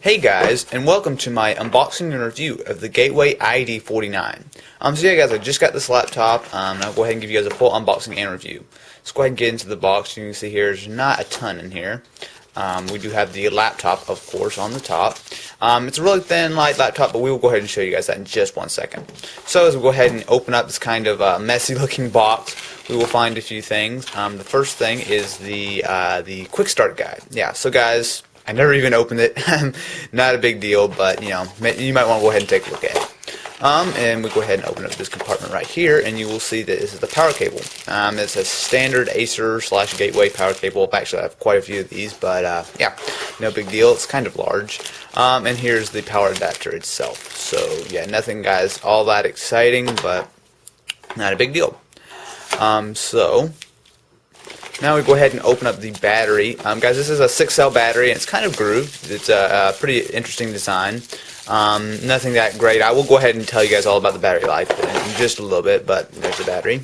Hey guys, and welcome to my unboxing and review of the Gateway ID49. So yeah guys, I just got this laptop. I'll go ahead and give you guys a full unboxing and review. Let's go ahead and get into the box. You can see here, there's not a ton in here. We do have the laptop, of course, on the top. It's a really thin, light laptop, but we will go ahead and show you guys that in just one second. So as we go ahead and open up this kind of messy looking box, we will find a few things. The first thing is the quick start guide. Yeah, so guys, I never even opened it. Not a big deal, but you know, you might want to go ahead and take a look at it. And we go ahead and open up this compartment right here, and you will see that this is the power cable. It's a standard Acer/Gateway power cable. Actually, I have quite a few of these, but yeah, no big deal. It's kind of large. And here's the power adapter itself. So yeah, nothing, guys, all that exciting, but not a big deal. So now we go ahead and open up the battery. Guys, this is a 6-cell battery, and it's kind of grooved. It's a pretty interesting design. Nothing that great. I will go ahead and tell you guys all about the battery life in just a little bit, but there's the battery.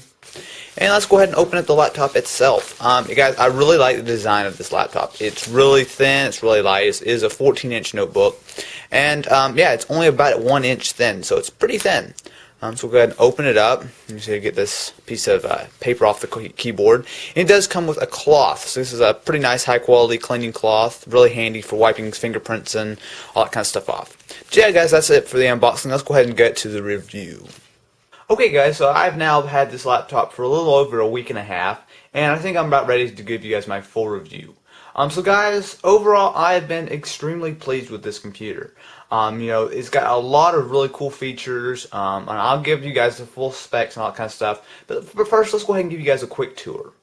And let's go ahead and open up the laptop itself. You guys, I really like the design of this laptop. It's really thin, it's really light. It is a 14-inch notebook. And yeah, it's only about 1 inch thin, so it's pretty thin. So we'll go ahead and open it up. You see, get this piece of paper off the keyboard. And it does come with a cloth. So this is a pretty nice, high-quality cleaning cloth. Really handy for wiping fingerprints and all that kind of stuff off. So yeah, guys, that's it for the unboxing. Let's go ahead and get to the review. Okay, guys, so I've now had this laptop for a little over a week and a half, and I think I'm about ready to give you guys my full review. So guys, overall, I have been extremely pleased with this computer. You know, it's got a lot of really cool features, and I'll give you guys the full specs and all that kind of stuff. But first, let's go ahead and give you guys a quick tour.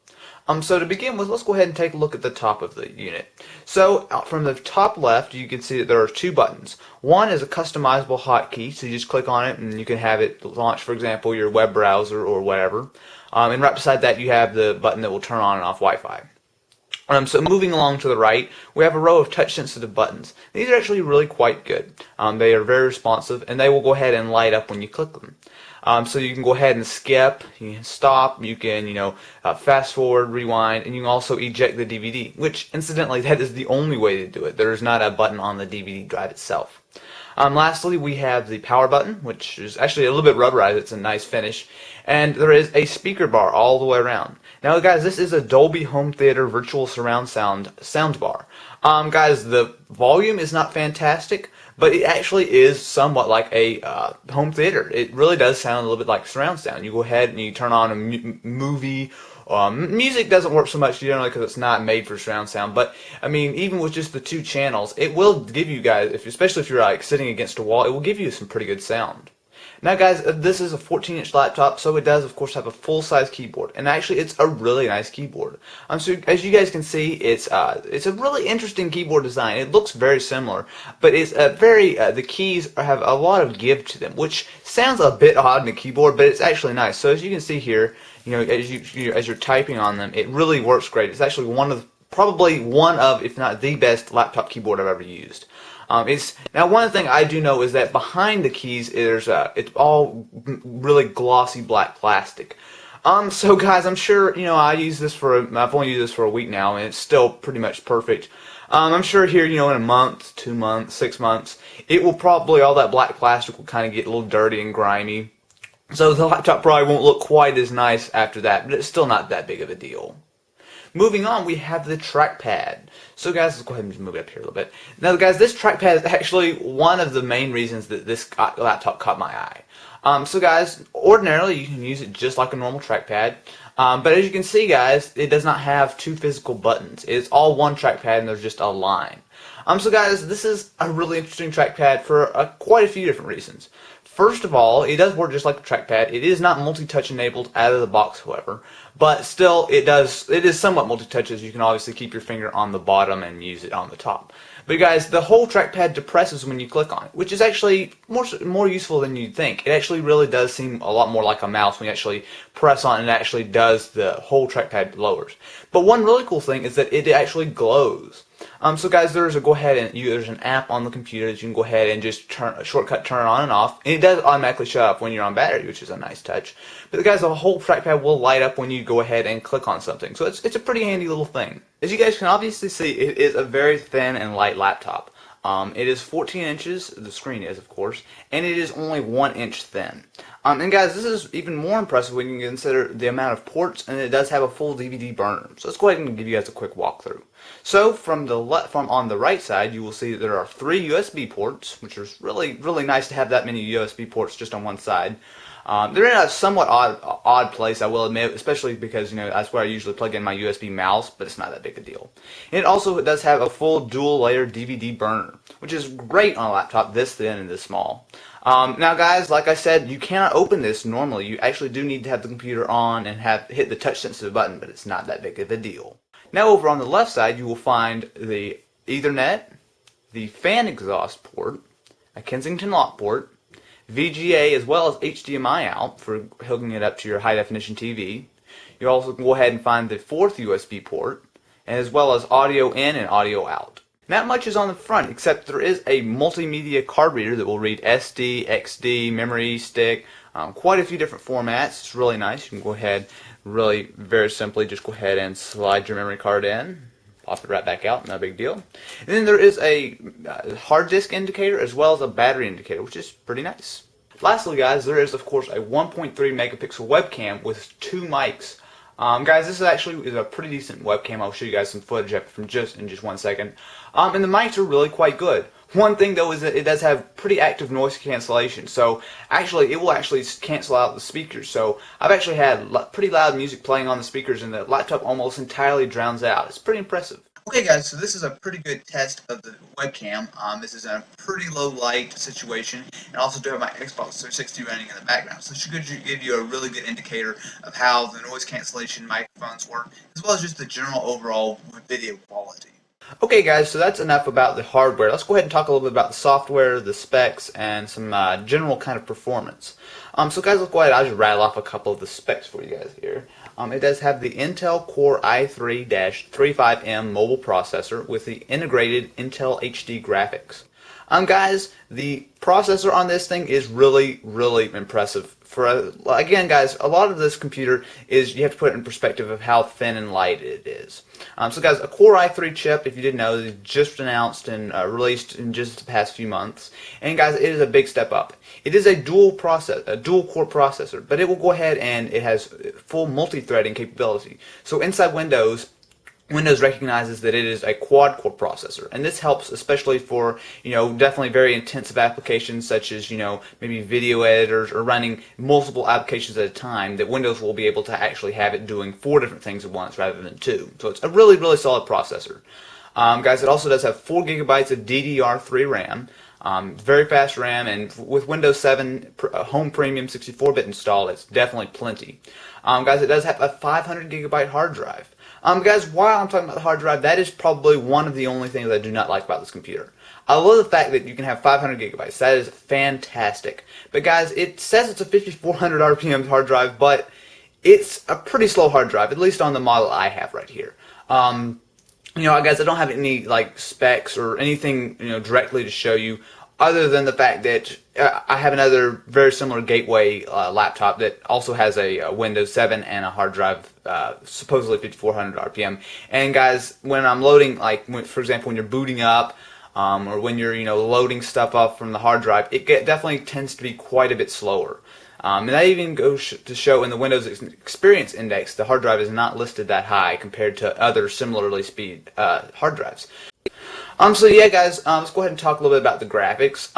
So to begin with, let's go ahead and take a look at the top of the unit. So from the top left, you can see that there are 2 buttons. One is a customizable hotkey, so you just click on it and you can have it launch, for example, your web browser or whatever. And right beside that, you have the button that will turn on and off Wi-Fi. So moving along to the right, we have a row of touch-sensitive buttons. These are actually really quite good. They are very responsive, and they will go ahead and light up when you click them. So you can go ahead and skip, you can stop, you can, you know, fast forward, rewind, and you can also eject the DVD, which, incidentally, that is the only way to do it. There is not a button on the DVD drive itself. Lastly, we have the power button, which is actually a little bit rubberized. It's a nice finish. And there is a speaker bar all the way around. Now, guys, this is a Dolby Home Theater Virtual Surround Sound bar. Guys, the volume is not fantastic, but it actually is somewhat like a home theater. It really does sound a little bit like surround sound. You go ahead and you turn on a movie. Music doesn't work so much generally because it's not made for surround sound, but I mean, even with just the 2 channels, it will give you guys, especially if you're like sitting against a wall, it will give you some pretty good sound. Now guys, this is a 14-inch laptop, so it does of course have a full-size keyboard, and actually it's a really nice keyboard. So as you guys can see, it's a really interesting keyboard design. It looks very similar, but it's the keys have a lot of give to them, which sounds a bit odd in the keyboard, but it's actually nice. So as you can see here, you know, as you're typing on them, it really works great. It's actually probably one of, if not the best laptop keyboard I've ever used. Now one thing I do know is that behind the keys it's all really glossy black plastic. So guys, I'm sure, you know, I've only used this for a week now, and it's still pretty much perfect. I'm sure here, you know, in a month, 2 months, 6 months, all that black plastic will kind of get a little dirty and grimy. So the laptop probably won't look quite as nice after that, but it's still not that big of a deal. Moving on, we have the trackpad. So guys, let's go ahead and just move it up here a little bit. Now guys, this trackpad is actually one of the main reasons that this laptop caught my eye. So guys, ordinarily you can use it just like a normal trackpad, but as you can see guys, it does not have 2 physical buttons. It's all one trackpad and there's just a line. So guys, this is a really interesting trackpad for quite a few different reasons. First of all, it does work just like a trackpad. It is not multi-touch enabled out of the box, however, but still it is somewhat multi-touch, as you can obviously keep your finger on the bottom and use it on the top. But guys, the whole trackpad depresses when you click on it, which is actually more useful than you'd think. It actually really does seem a lot more like a mouse when you actually press on it, and it actually does, the whole trackpad lowers. But one really cool thing is that it actually glows. So guys, there's an app on the computer that you can go ahead and just shortcut turn on and off, and it does automatically shut off when you're on battery, which is a nice touch. But guys, the whole trackpad will light up when you go ahead and click on something, so it's a pretty handy little thing. As you guys can obviously see, it is a very thin and light laptop. It is 14 inches, the screen is of course, and it is only 1 inch thin. And guys, this is even more impressive when you consider the amount of ports, and it does have a full DVD burner. So let's go ahead and give you guys a quick walkthrough. So from on the right side, you will see that there are 3 USB ports, which is really nice to have that many USB ports just on one side. They're in a somewhat odd place, I will admit, especially because, you know, that's where I usually plug in my USB mouse, but it's not that big a deal. And it also does have a full dual-layer DVD burner, which is great on a laptop this thin and this small. Now, guys, like I said, you cannot open this normally. You actually do need to have the computer on and hit the touch-sensitive button, but it's not that big of a deal. Now, over on the left side, you will find the Ethernet, the fan exhaust port, a Kensington lock port, VGA, as well as HDMI out for hooking it up to your high-definition TV. You also can go ahead and find the 4th USB port, as well as audio in and audio out. Not much is on the front, except there is a multimedia card reader that will read SD, XD, memory stick, quite a few different formats. It's really nice. You can go ahead, very simply, just go ahead and slide your memory card in. Pop it right back out, no big deal. And then there is a hard disk indicator as well as a battery indicator, which is pretty nice. Lastly, guys, there is of course a 1.3 megapixel webcam with 2 mics. Guys, this is a pretty decent webcam. I'll show you guys some footage of it in just 1 second. And the mics are really quite good. One thing though is that it does have pretty active noise cancellation, so it will actually cancel out the speakers. So I've actually had pretty loud music playing on the speakers, and the laptop almost entirely drowns out. It's pretty impressive. Okay, guys, so this is a pretty good test of the webcam. This is a pretty low light situation, and I also do have my Xbox 360 running in the background, so it should give you a really good indicator of how the noise cancellation microphones work, as well as just the general overall video quality. Okay, guys, so that's enough about the hardware. Let's go ahead and talk a little bit about the software, the specs, and some general kind of performance. So guys, let's go ahead. I'll just rattle off a couple of the specs for you guys here. It does have the Intel Core i3-35M mobile processor with the integrated Intel HD graphics. Guys, the processor on this thing is really impressive. Again, guys, a lot of this computer you have to put it in perspective of how thin and light it is. So guys, a Core i3 chip, if you didn't know, is just announced and released in just the past few months. And guys, it is a big step up. It is a dual core processor, but it will go ahead and it has full multi-threading capability. So inside Windows recognizes that it is a quad-core processor, and this helps especially for, definitely very intensive applications such as, maybe video editors or running multiple applications at a time, that Windows will be able to actually have it doing 4 different things at once rather than 2. So it's a really solid processor. Guys, it also does have 4 gigabytes of DDR3 RAM, very fast RAM, and with Windows 7 Home Premium 64-bit installed, it's definitely plenty. Guys, it does have a 500 gigabyte hard drive. Guys, while I'm talking about the hard drive, that is probably one of the only things I do not like about this computer. I love the fact that you can have 500 gigabytes. That is fantastic. But guys, it says it's a 5400 RPM hard drive, but it's a pretty slow hard drive, at least on the model I have right here. Guys, I don't have any specs or anything directly to show you, other than the fact that I have another very similar Gateway laptop that also has a Windows 7 and a hard drive, supposedly 5400 RPM. And guys, when I'm loading, for example, when you're booting up, or when you're loading stuff up from the hard drive, it definitely tends to be quite a bit slower. And that even goes to show in the Windows Experience Index, the hard drive is not listed that high compared to other similarly speed hard drives. So yeah, guys, let's go ahead and talk a little bit about the graphics.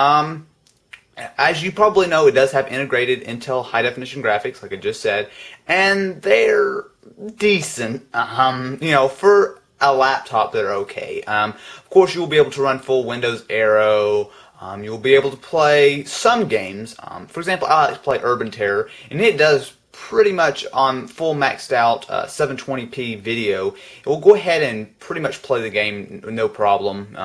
As you probably know, it does have integrated Intel high-definition graphics, like I just said, and they're decent, for a laptop. They're okay. Of course, you will be able to run full Windows Aero. You'll be able to play some games. For example, I like to play Urban Terror, and it does pretty much on full maxed out 720p video. It will go ahead and pretty much play the game no problem.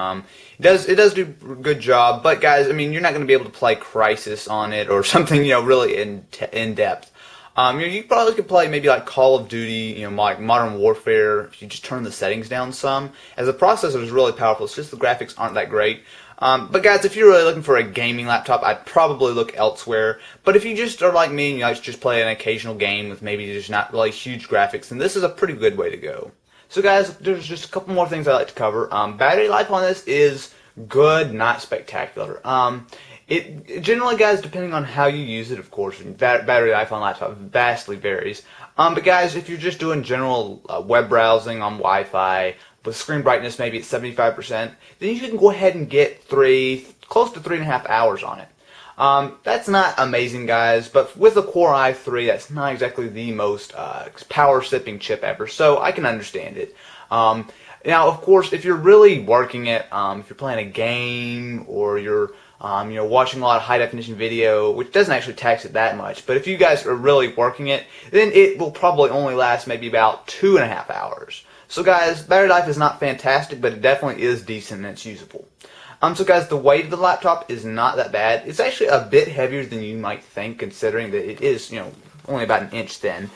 It does do a good job, but guys, I mean, you're not going to be able to play Crisis on it or something really in depth. You probably could play maybe like Call of Duty, like Modern Warfare, if you just turn the settings down some. As the processor is really powerful, it's just the graphics aren't that great. But guys, if you're really looking for a gaming laptop, I'd probably look elsewhere. But if you just are like me and you like to just play an occasional game with maybe just not really huge graphics, then this is a pretty good way to go. So guys, there's just a couple more things I'd like to cover. Battery life on this is good, not spectacular. It generally, guys, depending on how you use it, of course, battery life on laptop vastly varies. But guys, if you're just doing general web browsing on Wi-Fi with screen brightness maybe at 75%, then you can go ahead and get close to 3.5 hours on it. That's not amazing, guys, but with a Core i3, that's not exactly the most power-sipping chip ever, so I can understand it. Now, of course, if you're really working it, if you're playing a game or you're watching a lot of high-definition video, which doesn't actually tax it that much, but if you guys are really working it, then it will probably only last maybe about 2.5 hours. So, guys, battery life is not fantastic, but it definitely is decent and it's usable. So guys, the weight of the laptop is not that bad. It's actually a bit heavier than you might think, considering that it is, only about 1 inch thin.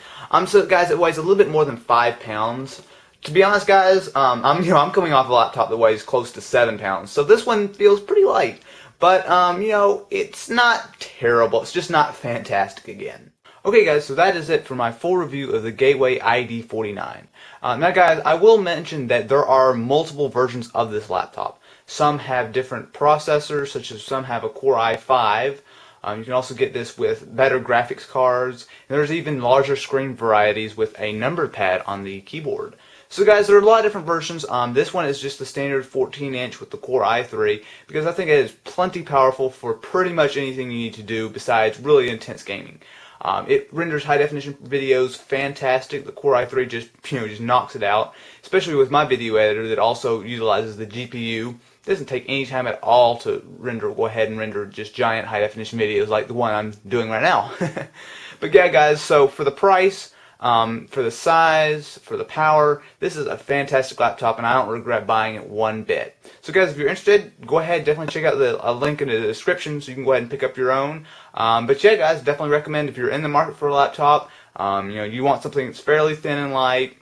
So guys, it weighs a little bit more than 5 pounds. To be honest, guys, I'm coming off a laptop that weighs close to 7 pounds, so this one feels pretty light. But it's not terrible. It's just not fantastic again. Okay, guys, so that is it for my full review of the Gateway ID49. Now, guys, I will mention that there are multiple versions of this laptop. Some have different processors, such as some have a Core i5. You can also get this with better graphics cards. And there's even larger screen varieties with a number pad on the keyboard. So guys, there are a lot of different versions. This one is just the standard 14-inch with the Core i3 because I think it is plenty powerful for pretty much anything you need to do besides really intense gaming. It renders high-definition videos fantastic. The Core i3 just knocks it out, especially with my video editor that also utilizes the GPU. It doesn't take any time at all to go ahead and render just giant high-definition videos like the one I'm doing right now. But yeah, guys, so for the price, for the size, for the power, this is a fantastic laptop, and I don't regret buying it one bit. So guys, if you're interested, go ahead, definitely check out a link in the description so you can go ahead and pick up your own. But yeah, guys, definitely recommend if you're in the market for a laptop, you want something that's fairly thin and light,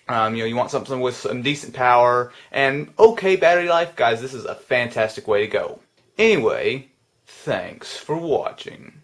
you want something with some decent power and okay battery life, guys, this is a fantastic way to go. Anyway, thanks for watching.